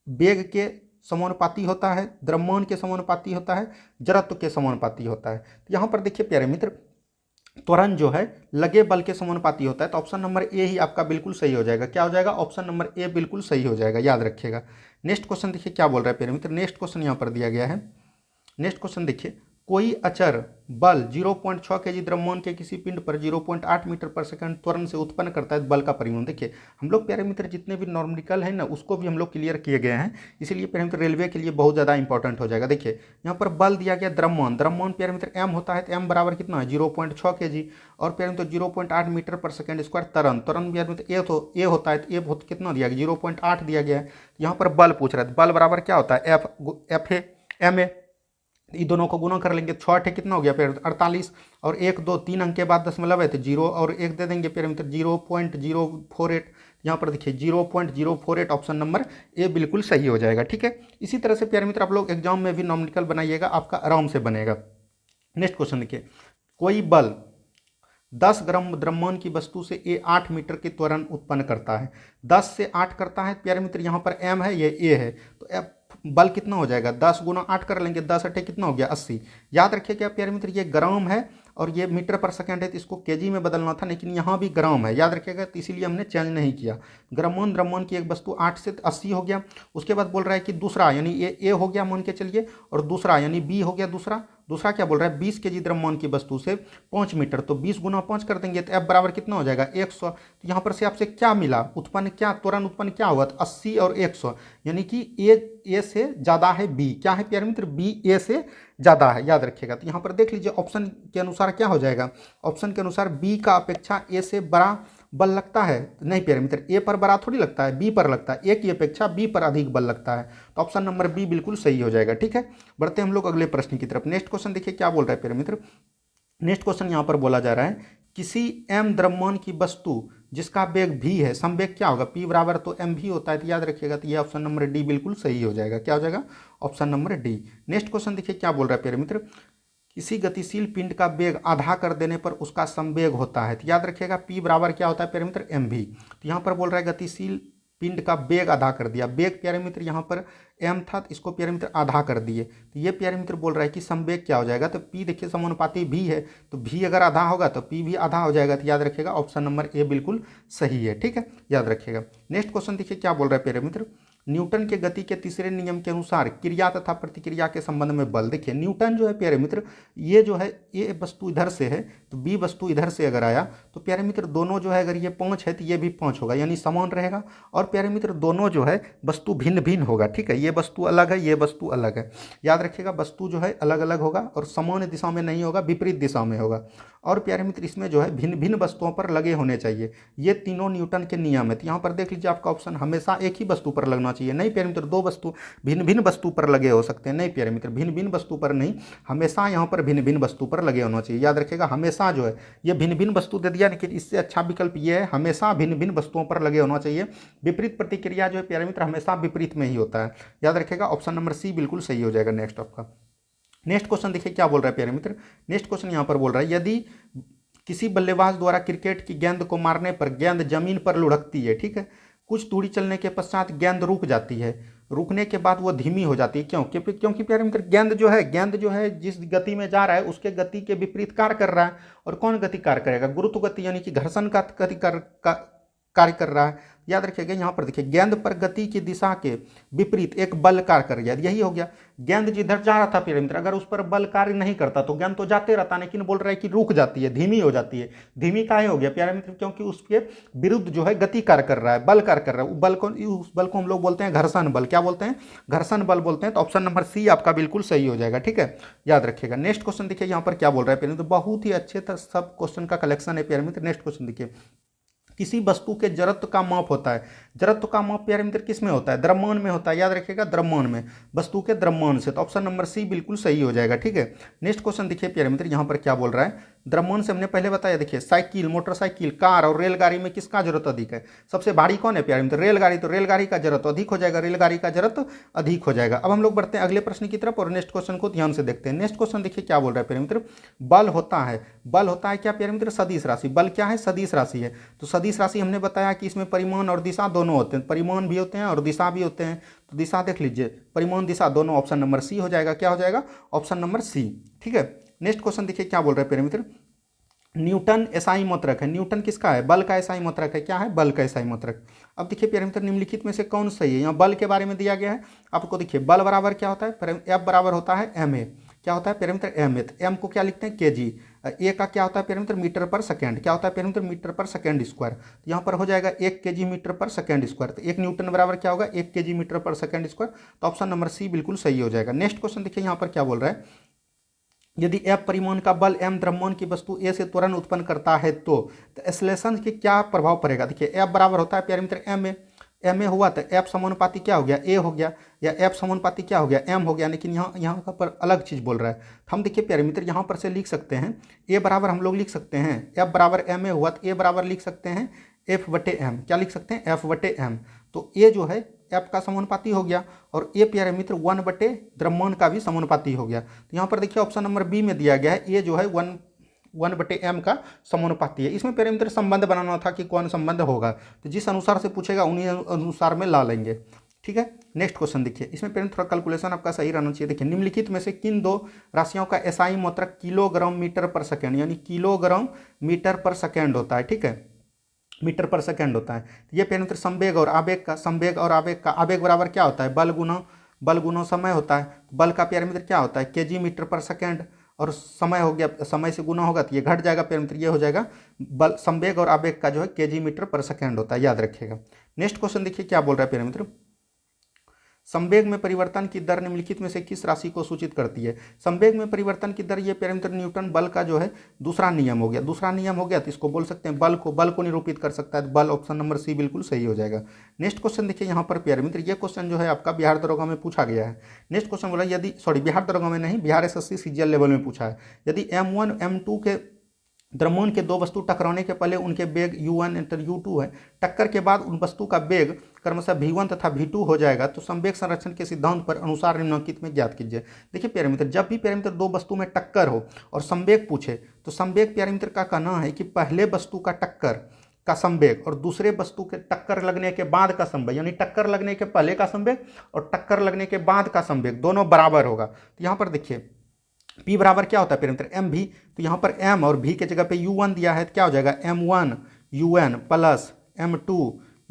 वेग के समानुपाती होता है, द्रव्यमान के समानुपाती होता है, जड़त्व के समानुपाती होता है। तो यहाँ पर देखिए प्यारे मित्र त्वरण जो है लगे बल के समानुपाती होता है, तो ऑप्शन नंबर ए ही आपका बिल्कुल सही हो जाएगा। क्या हो जाएगा, ऑप्शन नंबर ए बिल्कुल सही हो जाएगा, याद रखिएगा। नेक्स्ट क्वेश्चन देखिए क्या बोल रहा है प्यारे मित्र, नेक्स्ट क्वेश्चन यहाँ पर दिया गया है। नेक्स्ट क्वेश्चन देखिए, कोई अचर बल 0.6 kg द्रव्यमान के किसी पिंड पर 0.8 मीटर पर सेकंड त्वरण से उत्पन्न करता है बल का परिमाण। देखिए हम लोग प्यारे मित्र जितने भी नॉर्मेटिकल है ना उसको भी हम लोग क्लियर किए गए हैं, इसीलिए प्यारे मित्र रेलवे के लिए बहुत ज़्यादा इंपॉर्टेंट हो जाएगा। देखिए यहाँ पर बल दिया गया द्रव्यमान, द्रव्यमान प्यारे मित्र m होता है, तो m बराबर कितना है 0.6 kg, और प्यारे मित्र 0.8 मीटर पर सेकंड स्क्वायर त्वरण, त्वरण प्यारे मित्र ए होता है, तो ए कितना दिया गया 0.8 दिया गया है। यहाँ पर बल पूछ रहा है, बल बराबर क्या होता है एफ है m है, ये दोनों को गुना कर लेंगे, 6 8 कितना हो गया फिर 48, और 1 2 3 अंक के बाद दशमलव है तो 0 और 1 दे देंगे प्यारे मित्र 0.048। यहाँ पर देखिए 0.048 ऑप्शन नंबर ए बिल्कुल सही हो जाएगा, ठीक है। इसी तरह से प्यारे मित्र आप लोग एग्जाम में भी नॉमिनिकल बनाइएगा, आपका आराम से बनेगा। नेक्स्ट क्वेश्चन देखिए, कोई बल 10 ग्राम द्रव्यमान की वस्तु से ए 8 मीटर की त्वरण उत्पन्न करता है, 10 से 8 करता है प्यारे मित्र, यहाँ पर m है ये a है, तो बल कितना हो जाएगा 10 गुना 8 कर लेंगे, 10 8 कितना हो गया 80। याद रखिए क्या प्यारे मित्र ये ग्राम है और ये मीटर पर सेकंड है, तो इसको केजी में बदलना था, लेकिन यहाँ भी ग्राम है, याद रखिएगा, तो इसीलिए हमने चेंज नहीं किया। ग्रामोन द्रव्यमान की एक वस्तु 8 से 80 हो गया। उसके बाद बोल रहा है कि दूसरा यानी ये ए हो गया मान के चलिए, और दूसरा यानी बी हो गया, दूसरा क्या बोल रहा है 20 kg द्रव्यमान की वस्तु से 5 मीटर, तो 20 गुना 5 कर देंगे तो F बराबर कितना हो जाएगा 100। तो यहाँ पर से आपसे क्या मिला उत्पन्न, क्या त्वरण उत्पन्न क्या हुआ 80 और 100, यानी कि ए से ज़्यादा है बी, क्या है प्यारे मित्र बी ए से ज़्यादा है, याद रखिएगा। तो यहाँ पर देख लीजिए ऑप्शन के अनुसार क्या हो जाएगा, ऑप्शन के अनुसार बी का अपेक्षा ए से बड़ा बल लगता है, नहीं प्यारे मित्र ए पर बड़ा थोड़ी लगता है, बी पर लगता है, ए की अपेक्षा बी पर अधिक बल लगता है, तो ऑप्शन नंबर बी बिल्कुल सही हो जाएगा, ठीक है। बढ़ते हम लोग अगले प्रश्न की तरफ। नेक्स्ट क्वेश्चन देखिए क्या बोल रहा है प्यारे मित्र, नेक्स्ट क्वेश्चन यहाँ पर बोला जा रहा है, किसी m द्रव्यमान की वस्तु जिसका वेग v है, समवेग क्या होगा p बराबर तो mv होता है, तो याद रखिएगा, तो ये ऑप्शन नंबर डी बिल्कुल सही हो जाएगा। क्या हो जाएगा option number D. Next question देखिए क्या बोल रहा है प्यारे मित्र, किसी गतिशील पिंड का वेग आधा कर देने पर उसका संवेग होता है, तो याद रखिएगा p बराबर क्या होता है प्यारे मित्र mv। तो यहाँ पर बोल रहा है गतिशील पिंड का वेग आधा कर दिया, वेग प्यारे मित्र यहाँ पर एम था तो इसको प्यारे मित्र आधा कर दिए, तो ये प्यारे मित्र बोल रहा है कि संवेग क्या हो जाएगा, तो पी देखिए समानुपाती भी है, तो भी अगर आधा होगा तो पी भी आधा हो जाएगा। तो याद रखिएगा ऑप्शन नंबर ए बिल्कुल सही है। ठीक है, याद रखिएगा। नेक्स्ट क्वेश्चन देखिए क्या बोल रहा है प्यारे मित्र, न्यूटन के गति के तीसरे नियम के अनुसार क्रिया तथा प्रतिक्रिया के संबंध में बल। देखिए न्यूटन जो है प्यारे मित्र, ये जो है ये वस्तु इधर से है तो बी वस्तु इधर से अगर आया तो प्यारे मित्र दोनों जो है अगर ये 5 है तो ये भी 5 होगा, यानी समान रहेगा। और प्यारे मित्र दोनों जो है वस्तु भिन्न भिन्न होगा। ठीक है, ये वस्तु अलग है, ये वस्तु अलग है। याद रखिएगा वस्तु जो है अलग अलग होगा और समान दिशा में नहीं होगा, विपरीत दिशा में होगा। और प्यारे मित्र इसमें जो है भिन्न भिन्न वस्तुओं पर लगे होने चाहिए। ये तीनों न्यूटन के नियम है। तो यहाँ पर देख लीजिए आपका ऑप्शन हमेशा एक ही वस्तु पर लगना चाहिए। नहीं प्यारे मित्र, दो वस्तु भिन्न भिन्न वस्तु पर लगे हो सकते हैं। नहीं प्यारे मित्र, भिन्न भिन्न वस्तु पर नहीं, हमेशा यहाँ पर भिन्न भिन्न वस्तु पर लगे होना चाहिए। याद रखिएगा हमेशा जो है ये भिन्न भिन्न वस्तु दे दिया, लेकिन इससे अच्छा विकल्प ये है हमेशा भिन्न भिन्न वस्तुओं पर लगे होना चाहिए। विपरीत प्रतिक्रिया जो है प्यारे मित्र हमेशा विपरीत में ही होता है। याद रखिएगा ऑप्शन नंबर सी बिल्कुल सही हो जाएगा नेक्स्ट आपका। नेक्स्ट क्वेश्चन देखिए क्या बोल रहा है प्यारे मित्र। नेक्स्ट क्वेश्चन यहाँ पर बोल रहा है यदि किसी बल्लेबाज द्वारा क्रिकेट की गेंद को मारने पर गेंद जमीन पर लुढ़कती है, ठीक है, कुछ दूरी चलने के पश्चात गेंद रुक जाती है, रुकने के बाद वो धीमी हो जाती है, क्यों? क्योंकि प्यारे मित्र गेंद जो है जिस गति में जा रहा है उसके गति के विपरीत कार्य कर रहा है। और कौन गति कार्य करेगा? गुरुत्व गति, यानी कि घर्षण का गति कार्य कर रहा है। याद रखिएगा यहाँ पर देखिए गेंद पर गति की दिशा के विपरीत एक बल कार्य कर गया, यही हो गया। गेंद जिधर जा रहा था प्यारे मित्र, अगर उस पर बल कार्य नहीं करता तो गेंद तो जाते रहता, लेकिन बोल रहा है कि रुक जाती है, धीमी हो जाती है। धीमी काहे हो गया प्यारे मित्र? क्योंकि उसके विरुद्ध जो है गति कार्य कर रहा है, बल कार्य कर रहा है। उस बल को हम लोग बोलते हैं घर्षण बल। क्या बोलते हैं? घर्षण बल बोलते हैं। तो ऑप्शन नंबर सी आपका बिल्कुल सही हो जाएगा। ठीक है, याद रखिएगा। नेक्स्ट क्वेश्चन देखिए यहाँ पर क्या बोल रहा है प्यारे मित्र, बहुत ही अच्छे सब क्वेश्चन का कलेक्शन है प्यारे मित्र। नेक्स्ट क्वेश्चन देखिए, किसी वस्तु के जड़त्व का माप होता है। जड़त्व का माप प्यारे मित्र किस में होता है? द्रव्यमान में होता है। याद रखिएगा द्रव्यमान में, वस्तु के द्रव्यमान से। तो ऑप्शन नंबर सी बिल्कुल सही हो जाएगा। ठीक है, नेक्स्ट क्वेश्चन देखिए प्यारे मित्र यहाँ पर क्या बोल रहा है। द्रव्यमान से हमने पहले बताया, देखिए साइकिल, मोटरसाइकिल, कार और रेलगाड़ी में किसका जरूरत अधिक है? सबसे भारी कौन है प्यारे मित्र? रेलगाड़ी। तो रेलगाड़ी का जरूरत अधिक हो जाएगा, रेलगाड़ी का जरूरत अधिक हो जाएगा। अब हम लोग बढ़ते हैं अगले प्रश्न की तरफ और नेक्स्ट क्वेश्चन को ध्यान से देखते हैं। नेक्स्ट क्वेश्चन देखिए क्या बोल रहा है प्यारे मित्र, बल होता है। बल होता है क्या प्यारे मित्र? सदिश राशि। बल क्या है? सदिश राशि है। तो सदिश राशि हमने बताया कि इसमें परिमाण और दिशा दोनों होते हैं, परिमाण भी होते हैं और दिशा भी होते हैं। तो दिशा देख लीजिए, परिमाण दिशा दोनों, ऑप्शन नंबर सी हो जाएगा। क्या हो जाएगा? Option number C. ठीक है, नेक्स्ट क्वेश्चन देखिए क्या बोल रहे हैं प्यारे मित्र, न्यूटन एसआई मात्रक है। न्यूटन किसका है? बल का एसआई मात्रक है। क्या है? बल का एसआई मात्रक। अब देखिए प्यारे मित्र निम्नलिखित में से कौन सही है? यहाँ बल के बारे में दिया गया है आपको। देखिए बल बराबर क्या होता है? एफ बराबर होता है एम ए। क्या होता है प्यारे मित्र? M A. तो एम को क्या लिखते हैं? के जी। ए का क्या होता है प्यारे मित्र? मीटर पर सेकेंड। क्या होता है प्यारे मित्र? मीटर पर सेकेंड स्क्वायर। तो यहाँ पर हो जाएगा 1 kg मीटर पर सेकेंड स्क्वायर। तो 1 न्यूटन बराबर क्या होगा? 1 kg मीटर पर सेकेंड स्क्वायर। तो ऑप्शन नंबर सी बिल्कुल सही हो जाएगा। नेक्स्ट क्वेश्चन देखिए यहाँ पर क्या बोल रहा है, यदि एफ परिमाण का बल एम द्रव्यमान की वस्तु ए से त्वरण उत्पन्न करता है तो एक्सेलरेशन के क्या प्रभाव पड़ेगा? देखिए एफ बराबर होता है प्यारे मित्र एम ए। एम ए हुआ तो एफ समानुपाती क्या हो गया? ए हो गया, या एफ समानुपाती क्या हो गया? एम हो गया। लेकिन यहाँ पर अलग चीज़ बोल रहा है। हम देखिए प्यारे मित्र यहाँ पर से लिख सकते हैं ए बराबर, हम लोग लिख सकते हैं एफ बराबर एम ए हुआ तो ए बराबर लिख सकते हैं एफ बटे एम। क्या लिख सकते हैं? एफ बटे एम। तो ए जो है एफ का समानुपाती हो गया और ए प्यारे मित्र 1 बटे द्रव्यमान का भी समानुपाती हो गया। तो यहाँ पर देखिए ऑप्शन नंबर बी में दिया गया है ए जो है 1 बटे एम का समानुपाती है। इसमें प्यारे मित्र संबंध बनाना था कि कौन संबंध होगा, तो जिस अनुसार से पूछेगा उन्हीं अनुसार में ला लेंगे। ठीक है, नेक्स्ट क्वेश्चन देखिए, इसमें प्यारे थोड़ा कैलकुलेशन आपका सही रहना चाहिए। देखिए निम्नलिखित में से किन दो राशियों का एसआई मात्रक किलोग्राम मीटर पर सेकेंड, यानी किलोग्राम मीटर पर सेकेंड होता है। ठीक है, मीटर पर सेकेंड होता है। तो ये प्यारे मित्र संवेग और आवेग का, संवेग और आवेग का, आवेग बराबर क्या होता है? बल गुना समय होता है। बल का प्यारे मित्र क्या होता है? केजी मीटर पर सेकेंड। और समय हो गया, समय से गुना होगा तो ये घट जाएगा प्यारे मित्र, ये हो जाएगा बल, संवेग और आवेग का जो है केजी मीटर पर सेकेंड होता है। याद रखिएगा। नेक्स्ट क्वेश्चन देखिए क्या बोल रहा है प्यारे मित्र, संवेग में परिवर्तन की दर निम्नलिखित में से किस राशि को सूचित करती है? संवेग में परिवर्तन की दर, ये प्यारे मित्र न्यूटन बल का जो है दूसरा नियम हो गया। दूसरा नियम हो गया तो इसको बोल सकते हैं बल को निरूपित कर सकता है। बल, ऑप्शन नंबर सी बिल्कुल सही हो जाएगा। नेक्स्ट क्वेश्चन देखिए यहाँ पर प्यारे मित्र, ये क्वेश्चन जो है आपका बिहार दरोगा में पूछा गया है। नेक्स्ट क्वेश्चन बोला यदि, बिहार दरोगा में नहीं, बिहार एसएससी सीजीएल लेवल में पूछा है। यदि M1 M2 के द्रव्यमान के दो वस्तु टकराने के पहले उनके वेग u1 एंटर u2 है, टक्कर के बाद उन वस्तु का वेग क्रमशः v1 तथा v2 हो जाएगा, तो संवेग संरक्षण के सिद्धांत पर अनुसार निम्नलिखित में ज्ञात कीजिए। देखिए प्यारे मित्र, जब भी प्यारे मित्र दो वस्तु में टक्कर हो और संवेग पूछे तो संवेग प्यारे मित्र का कहना है कि पहले वस्तु का टक्कर का संवेग और दूसरे वस्तु के टक्कर लगने के बाद का संवेग, यानी टक्कर लगने के पहले का संवेग और टक्कर लगने के बाद का संवेग दोनों बराबर होगा। तो यहाँ पर देखिए P बराबर क्या होता है प्रिय मित्र, एम भी। तो यहाँ पर m और v के जगह पे u1 दिया है, तो क्या हो जाएगा m1 un plus m2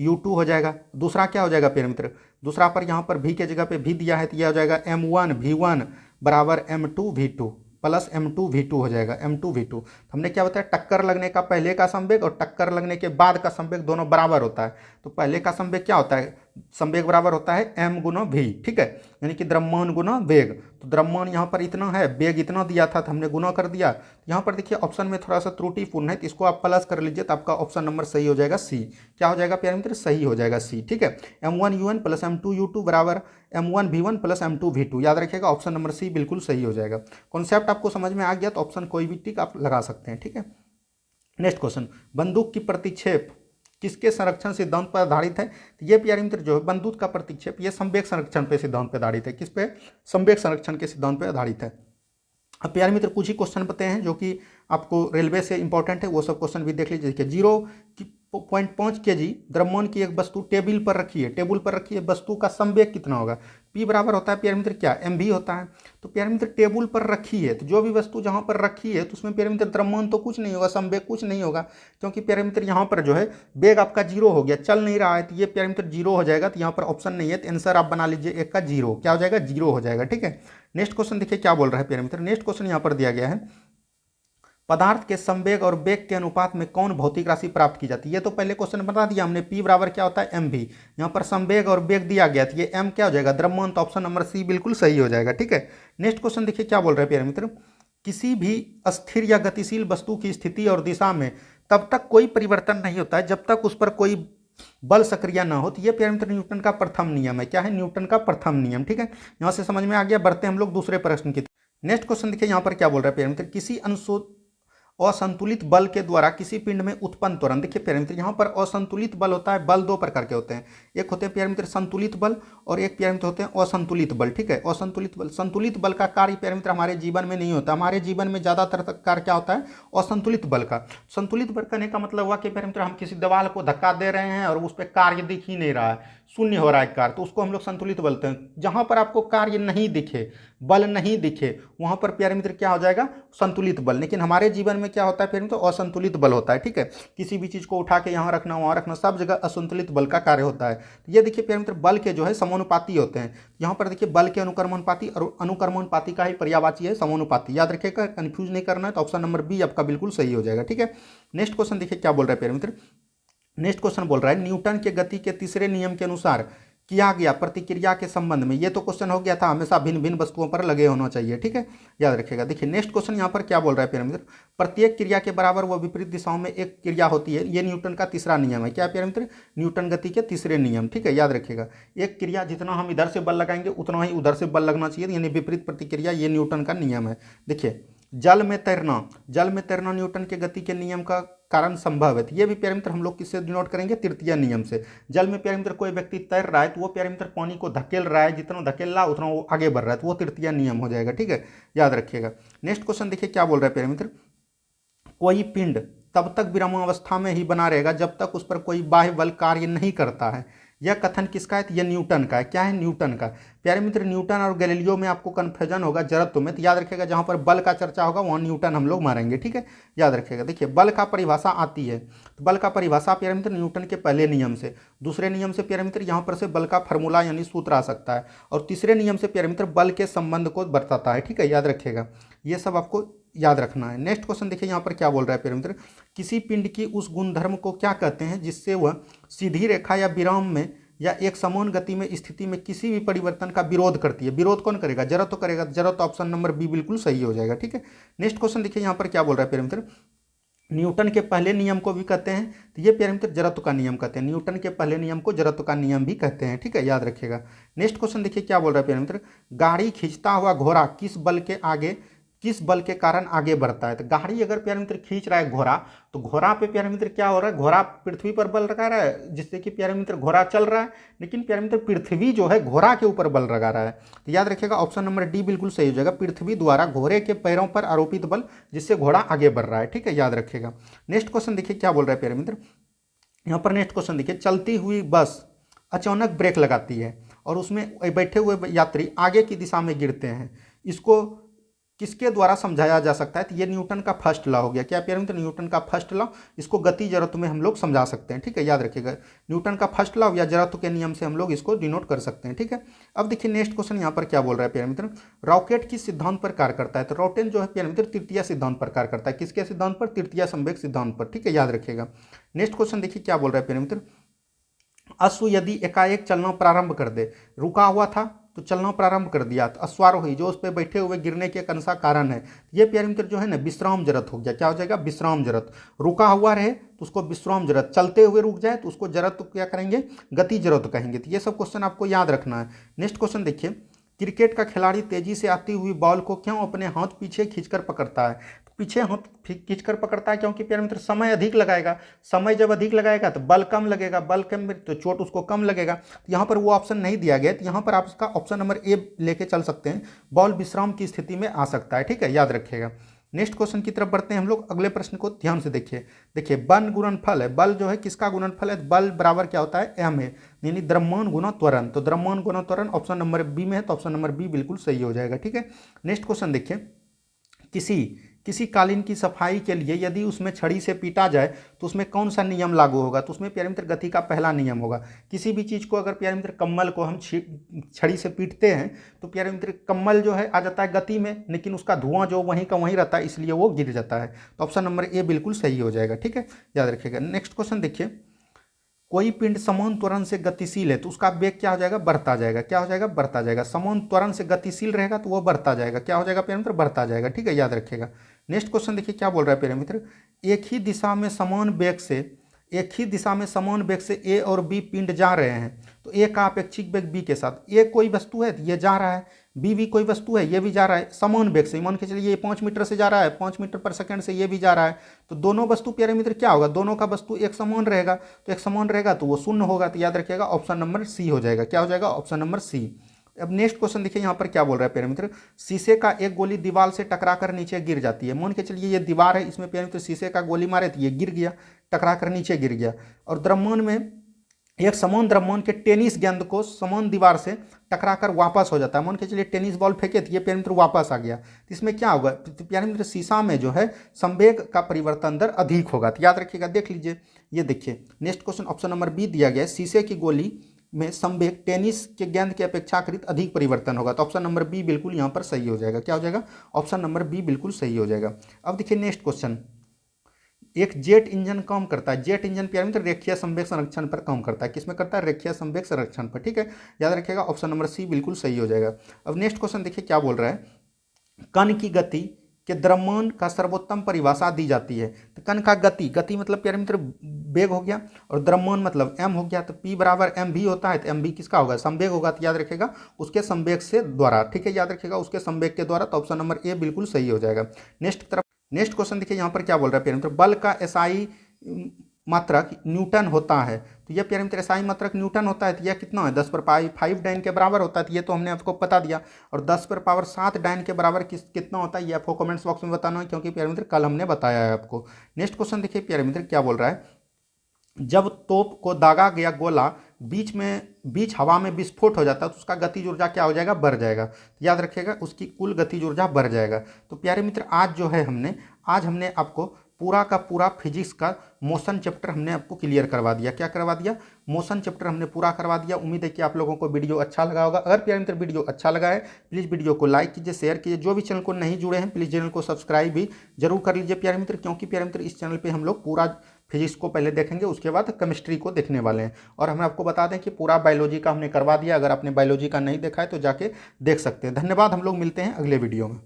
u2 हो जाएगा। दूसरा क्या हो जाएगा प्रिय मित्र, दूसरा पर यहाँ पर v के जगह पे v दिया है, तो यह हो जाएगा m1 v1 बराबर m2 v2 plus m2 v2 हो जाएगा, m2 v2। तो हमने क्या बताया, टक्कर लगने का पहले का संवेग और टक्कर लगने के बाद का संवेग दोनों बराबर होता है। तो पहले का संवेग क्या होता है, संवेग बराबर होता है m गुना v, ठीक है, यानी कि द्रव्यमान गुना वेग। तो द्रव्यमान यहाँ पर इतना है, वेग इतना दिया था, तो हमने गुना कर दिया। यहाँ पर देखिए ऑप्शन में थोड़ा सा त्रुटिपूर्ण है, तो इसको आप प्लस कर लीजिए, तो आपका ऑप्शन नंबर सही हो जाएगा सी। क्या हो जाएगा प्यारे मित्र, सही हो जाएगा सी, ठीक है। m1 un plus m2 u2 बराबर m1 v1 plus m2 v2, याद रखिएगा ऑप्शन नंबर सी बिल्कुल सही हो जाएगा। कॉन्सेप्ट आपको समझ में आ गया तो ऑप्शन कोई भी टिक आप लगा सकते हैं, ठीक है। नेक्स्ट क्वेश्चन, बंदूक की प्रतिक्षेप किसके संरक्षण सिद्धांत पर आधारित है। तो ये प्यारे मित्र जो है बंदूक का प्रतिक्षेप ये संवेग संरक्षण पे सिद्धांत पर आधारित है। किस पे, संवेग संरक्षण के सिद्धांत पर आधारित है। अब प्यारे मित्र कुछ ही क्वेश्चन बताए हैं जो कि आपको रेलवे से इंपॉर्टेंट है, वो सब क्वेश्चन भी देख लीजिए। 0.5 kg द्रव्यमान की एक वस्तु टेबल पर रखी है, टेबल पर रखी है, वस्तु का संवेग कितना होगा। P बराबर होता है प्यारे मित्र क्या, mv होता है। तो प्यारे मित्र टेबल पर रखी है, तो जो भी वस्तु जहाँ पर रखी है तो उसमें प्यारे मित्र द्रव्यमान तो कुछ नहीं होगा, संवेग कुछ नहीं होगा, क्योंकि प्यारे मित्र यहाँ पर जो है वेग आपका 0 हो गया, चल नहीं रहा है, तो ये प्यारे मित्र 0 हो जाएगा। तो यहाँ पर ऑप्शन नहीं है, तो आंसर आप बना लीजिए एक का 0, क्या हो जाएगा 0 हो जाएगा, ठीक है। नेक्स्ट क्वेश्चन देखिए क्या बोल रहा है प्यारे मित्र, नेक्स्ट क्वेश्चन यहाँ पर दिया गया है, पदार्थ के संवेग और वेग के अनुपात में कौन भौतिक राशि प्राप्त की जाती है। ये तो पहले क्वेश्चन बता दिया हमने, P बराबर क्या होता है mv। यहाँ पर संवेग और वेग दिया गया, तो ये m क्या हो जाएगा द्रव्यमान, तो ऑप्शन नंबर सी बिल्कुल सही हो जाएगा, ठीक है। नेक्स्ट क्वेश्चन देखिए क्या बोल रहे हैं प्यारे मित्र, किसी भी अस्थिर या गतिशील वस्तु की स्थिति और दिशा में तब तक कोई परिवर्तन नहीं होता है जब तक उस पर कोई बल सक्रिय ना हो। तो ये प्यारे मित्र न्यूटन का प्रथम नियम है। क्या है, न्यूटन का प्रथम नियम, ठीक है। यहाँ से समझ में आ गया, बढ़ते हम लोग दूसरे प्रश्न की। नेक्स्ट क्वेश्चन देखिए यहाँ पर क्या बोल रहा है प्यारे मित्र, किसी असंतुलित बल के द्वारा किसी पिंड में उत्पन्न त्वरण। देखिए प्यारे मित्र यहाँ पर असंतुलित बल होता है, बल दो प्रकार के होते हैं, एक होते हैं प्यारे मित्र संतुलित बल और एक प्यारे मित्र होते हैं असंतुलित बल, ठीक है। असंतुलित बल, संतुलित बल का कार्य प्यारे मित्र हमारे जीवन में नहीं होता, हमारे जीवन में ज्यादातर कार्य क्या होता है, असंतुलित बल का। संतुलित बल करने का मतलब हुआ कि प्यारे मित्र हम किसी दीवार को धक्का दे रहे हैं और उस पर कार्य दिख ही नहीं रहा है, शून्य हो रहा है कार्य, तो उसको हम लोग संतुलित बोलते हैं। जहां पर आपको कार्य नहीं दिखे, बल नहीं दिखे, वहां पर प्यारे मित्र क्या हो जाएगा, संतुलित बल। लेकिन हमारे जीवन में क्या होता है प्यारे मित्र, असंतुलित बल होता है, ठीक है। किसी भी चीज को उठा के यहाँ रखना वहां रखना, सब जगह असंतुलित बल का कार्य होता है। तो ये देखिए प्यारे मित्र बल के जो है समानुपाती होते हैं। यहाँ पर देखिए बल के अनुक्रमणपाती और अनुक्रमणपाती का ही पर्यायवाची है समानुपाती, याद रखिएगा, कंफ्यूज नहीं करना है। तो ऑप्शन नंबर बी आपका बिल्कुल सही हो जाएगा, ठीक है। नेक्स्ट क्वेश्चन देखिए क्या बोल रहा है प्यारे मित्र, नेक्स्ट क्वेश्चन बोल रहा है न्यूटन के गति के तीसरे नियम के अनुसार किया गया प्रतिक्रिया के संबंध में। ये तो क्वेश्चन हो गया था, हमेशा भिन्न भिन्न वस्तुओं पर लगे होना चाहिए, ठीक है, याद रखिएगा। देखिए नेक्स्ट क्वेश्चन यहाँ पर क्या बोल रहा है प्यारे मित्र, प्रत्येक क्रिया के बराबर व विपरीत दिशाओं में एक क्रिया होती है। ये न्यूटन का तीसरा नियम है। क्या प्यारे मित्र, न्यूटन गति के तीसरे नियम, ठीक है, याद रखिएगा। एक क्रिया जितना हम इधर से बल लगाएंगे उतना ही उधर से बल लगना चाहिए, यानी विपरीत प्रतिक्रिया, ये न्यूटन का नियम है। देखिए जल में तैरना न्यूटन के गति के नियम का कारण संभव है। तो ये भी प्यारे मित्र हम लोग किससे डिनोट करेंगे, तृतीय नियम से। जल में प्यारे मित्र कोई व्यक्ति तैर रहा है तो वो प्यारे मित्र पानी को धकेल रहा है, जितना धकेल रहा है उतना वो आगे बढ़ रहा है, तो वो तृतीय नियम हो जाएगा, ठीक है, याद रखिएगा। नेक्स्ट क्वेश्चन देखिए क्या बोल रहा है प्यारे मित्र, कोई पिंड तब तक विरामावस्था में ही बना रहेगा जब तक उस पर कोई बाह्य बल कार्य नहीं करता है। यह कथन किसका है, यह न्यूटन का है। क्या है, न्यूटन का। प्यारे मित्र न्यूटन और गैलीलियो में आपको कन्फ्यूजन होगा जड़त्व में, तो याद रखिएगा जहां पर बल का चर्चा होगा वहां न्यूटन हम लोग मारेंगे, ठीक है, याद रखिएगा। देखिए बल का परिभाषा आती है, तो बल का परिभाषा प्यारे मित्र न्यूटन के पहले नियम से, दूसरे नियम से प्यारे मित्र यहाँ पर से बल का फॉर्मूला यानी सूत्र आ सकता है, और तीसरे नियम से प्यारे मित्र बल के संबंध को बताता है, ठीक है, याद रखिएगा। ये सब आपको याद रखना है। नेक्स्ट क्वेश्चन देखिए यहाँ पर क्या बोल रहा है प्यारे मित्र, किसी पिंड की उस गुणधर्म को क्या कहते हैं जिससे वह सीधी रेखा या विराम में या एक समान गति में स्थिति में किसी भी परिवर्तन का विरोध करती है। विरोध कौन करेगा, जड़त्व करेगा। जड़त्व ऑप्शन नंबर बी बिल्कुल सही हो जाएगा, ठीक है। नेक्स्ट क्वेश्चन देखिए यहाँ पर क्या बोल रहा है प्यारे मित्र, न्यूटन के पहले नियम को भी कहते हैं, तो ये प्यारे मित्र जड़त्व का नियम कहते हैं। न्यूटन के पहले नियम को जड़त्व का नियम भी कहते हैं, ठीक है, याद रखिएगा। नेक्स्ट क्वेश्चन देखिए क्या बोल रहा है प्यारे मित्र, गाड़ी खींचता हुआ घोड़ा किस बल के कारण आगे बढ़ता है। तो गाड़ी अगर प्यारे मित्र खींच रहा है घोड़ा, तो घोड़ा पे प्यारे मित्र क्या हो रहा है, घोड़ा पृथ्वी पर बल लगा रहा है, जिससे कि प्यारे मित्र घोड़ा चल रहा है, लेकिन प्यारे मित्र पृथ्वी जो है घोड़ा के ऊपर बल लगा रहा है। तो याद रखिएगा ऑप्शन नंबर डी बिल्कुल सही हो जाएगा, पृथ्वी द्वारा घोड़े के पैरों पर आरोपित बल जिससे घोड़ा आगे बढ़ रहा है, ठीक है, याद रखिएगा। नेक्स्ट क्वेश्चन देखिए क्या बोल रहा है प्यारे मित्र, यहाँ पर नेक्स्ट क्वेश्चन देखिए, चलती हुई बस अचानक ब्रेक लगाती है और उसमें बैठे हुए यात्री आगे की दिशा में गिरते हैं, इसको किसके द्वारा समझाया जा सकता है? तो ये न्यूटन का फर्स्ट लॉ हो गया। क्या प्यारे मित्र? न्यूटन का फर्स्ट लॉ। इसको गति जड़त्व में हम लोग समझा सकते हैं, ठीक है, याद रखिएगा। न्यूटन का फर्स्ट लॉ या जड़त्व के नियम से हम लोग इसको डिनोट कर सकते हैं, ठीक है। अब देखिए नेक्स्ट क्वेश्चन यहाँ पर क्या बोल रहा है प्यारे मित्र, रॉकेट किस सिद्धांत पर कार्य करता है? तो रॉकेट जो है प्यारे मित्र तृतीय सिद्धांत पर कार्य करता है। किसके सिद्धांत पर? तृतीय संवेग सिद्धांत पर, ठीक है, याद रखिएगा। नेक्स्ट क्वेश्चन देखिए क्या बोल रहा है प्यारे मित्र, अश्व यदि एकाएक चलना प्रारंभ कर दे, रुका हुआ था तो चलना प्रारंभ कर दिया, तो अश्वारोही जो उस पर बैठे हुए गिरने के कौन सा कारण है? ये प्यारे मित्र जो है ना विश्राम जरत हो गया। क्या हो जाएगा? विश्राम जरत। रुका हुआ रहे तो उसको विश्राम जरत, चलते हुए रुक जाए तो उसको जरत क्या करेंगे? गति जरत कहेंगे। तो ये सब क्वेश्चन आपको याद रखना है। नेक्स्ट क्वेश्चन देखिए, क्रिकेट का खिलाड़ी तेजी से आती हुई बॉल को क्यों अपने हाथ पीछे खींचकर पकड़ता है? तो पीछे हाथ खींचकर पकड़ता है क्योंकि प्यारे मित्र समय अधिक लगाएगा। समय जब अधिक लगाएगा तो बल कम लगेगा, बल कम तो चोट उसको कम लगेगा। तो यहाँ पर वो ऑप्शन नहीं दिया गया, तो यहाँ पर आप इसका ऑप्शन नंबर ए लेके चल सकते हैं, बॉल विश्राम की स्थिति में आ सकता है, ठीक है, याद रखिएगा। नेक्स्ट क्वेश्चन की तरफ बढ़ते हैं हम लोग। अगले प्रश्न को ध्यान से देखिए। देखिए बल गुणनफल है, बल जो है किसका गुणनफल है? बल बराबर क्या होता है? एम है, यानी द्रव्यमान गुना त्वरण। तो द्रव्यमान गुना त्वरण ऑप्शन नंबर बी में है, तो ऑप्शन नंबर बी बिल्कुल सही हो जाएगा, ठीक है। नेक्स्ट क्वेश्चन देखिए, किसी किसी कालीन की सफाई के लिए यदि उसमें छड़ी से पीटा जाए तो उसमें कौन सा नियम लागू होगा? तो उसमें प्यारे मित्र गति का पहला नियम होगा। किसी भी चीज़ को अगर प्यारे मित्र कम्बल को हम छड़ी से पीटते हैं तो प्यारे मित्र कम्बल जो है आ जाता है गति में, लेकिन उसका धुआं जो वहीं का वहीं रहता है, इसलिए वो गिर जाता है। तो ऑप्शन नंबर ए बिल्कुल सही हो जाएगा, ठीक है, याद रखिएगा। नेक्स्ट क्वेश्चन देखिए, कोई पिंड समान त्वरण से गतिशील है तो उसका वेग क्या हो जाएगा? बढ़ता जाएगा। क्या हो जाएगा? बढ़ता जाएगा। समान त्वरण से गतिशील रहेगा तो वो बढ़ता जाएगा। क्या हो जाएगा प्यारे मित्र? बढ़ता जाएगा, ठीक है, याद रखिएगा। नेक्स्ट क्वेश्चन देखिए क्या बोल रहा है प्यारे मित्र, एक ही दिशा में समान वेग से ए और बी पिंड जा रहे हैं, तो ए का अपेक्षिक वेग बी के साथ, ए कोई वस्तु है तो ये जा रहा है, बी भी कोई वस्तु है ये भी जा रहा है समान वेग से। मान के चलिए ये 5 मीटर से जा रहा है, 5 मीटर पर सेकंड से ये भी जा रहा है, तो दोनों वस्तु प्यारे मित्र क्या होगा? दोनों का वस्तु एक समान रहेगा, तो एक समान रहेगा तो वो शून्य होगा। तो याद रखिएगा ऑप्शन नंबर सी हो जाएगा। क्या हो जाएगा? Option number C. अब नेक्स्ट क्वेश्चन देखिए यहाँ पर क्या बोल रहा है प्यारे मित्र, शीशे का एक गोली दीवार से टकराकर नीचे गिर जाती है। मान के चलिए ये दीवार है, इसमें प्यारे मित्र शीशे का गोली मारे तो ये गिर गया, टकराकर नीचे गिर गया। और द्रव्यमान में एक समान द्रव्यमान के टेनिस गेंद को समान दीवार से टकराकर वापस हो जाता है। मान के चलिए टेनिस बॉल फेंके तो ये प्यारे मित्र वापस आ गया, तो इसमें क्या होगा? तो प्यारे मित्र शीशा में जो है संवेग का परिवर्तन दर अधिक होगा। तो याद रखिएगा, देख लीजिए, ये देखिए next question option number B दिया गया है, शीशे की गोली में संवेग टेनिस के गेंद के अपेक्षाकृत अधिक परिवर्तन होगा। तो ऑप्शन नंबर बी बिल्कुल यहाँ पर सही हो जाएगा। क्या हो जाएगा? ऑप्शन नंबर बी बिल्कुल सही हो जाएगा। अब देखिए नेक्स्ट क्वेश्चन, एक जेट इंजन काम करता है, जेट इंजन प्यारे मित्र रेखीय संवेग संरक्षण पर काम करता है। किसमें करता है? रेखीय संवेग संरक्षण पर, ठीक है, याद रखिएगा ऑप्शन नंबर सी बिल्कुल सही हो जाएगा। अब नेक्स्ट क्वेश्चन देखिए क्या बोल रहा है, कण की गति के द्रव्यमान का सर्वोत्तम परिभाषा दी जाती है। तो कण का गति मतलब प्यारे मित्र वेग हो गया, और द्रव्यमान मतलब m हो गया, तो p बराबर एम भी होता है, तो एम भी किसका होगा? संवेग होगा। तो याद रखिएगा उसके संवेग से द्वारा, ठीक है, याद रखिएगा उसके संवेग के द्वारा। तो ऑप्शन नंबर ए बिल्कुल सही हो जाएगा। नेक्स्ट क्वेश्चन देखिए यहाँ पर क्या बोल रहा है प्यारे मित्र, बल का एसआई मात्रक न्यूटन होता है। तो ये प्यारे मित्र एसआई मात्रक न्यूटन होता है, तो यह कितना है? 10⁵ डाइन के बराबर होता है। तो ये तो हमने आपको बता दिया। और 10⁷ डाइन के बराबर कितना होता है ये आपको कमेंट्स बॉक्स में बताना है, क्योंकि प्यारे मित्र कल हमने बताया है आपको। नेक्स्ट क्वेश्चन देखिए प्यारे मित्र क्या बोल रहा है, जब तोप को दागा गया गोला बीच हवा में विस्फोट हो जाता है तो उसका गतिज ऊर्जा क्या हो जाएगा? बढ़ जाएगा। याद रखिएगा उसकी कुल गतिज ऊर्जा बढ़ जाएगा। तो प्यारे मित्र आज जो है आज हमने आपको पूरा का पूरा फिजिक्स का मोशन चैप्टर हमने आपको क्लियर करवा दिया। क्या करवा दिया? मोशन चैप्टर हमने पूरा करवा दिया। उम्मीद है कि आप लोगों को वीडियो अच्छा लगा होगा। अगर प्यारे मित्र वीडियो अच्छा लगा है प्लीज़ वीडियो को लाइक कीजिए, शेयर कीजिए। जो भी चैनल को नहीं जुड़े हैं प्लीज़ चैनल को सब्सक्राइब भी जरूर कर लीजिए प्यारे मित्र, क्योंकि प्यारे मित्र इस चैनल पर हम लोग पूरा फिजिक्स को पहले देखेंगे, उसके बाद केमिस्ट्री को देखने वाले हैं। और हमें आपको बता दें कि पूरा बायोलॉजी का हमने करवा दिया। अगर आपने बायोलॉजी का नहीं देखा है तो जाके देख सकते हैं। धन्यवाद, हम लोग मिलते हैं अगले वीडियो में।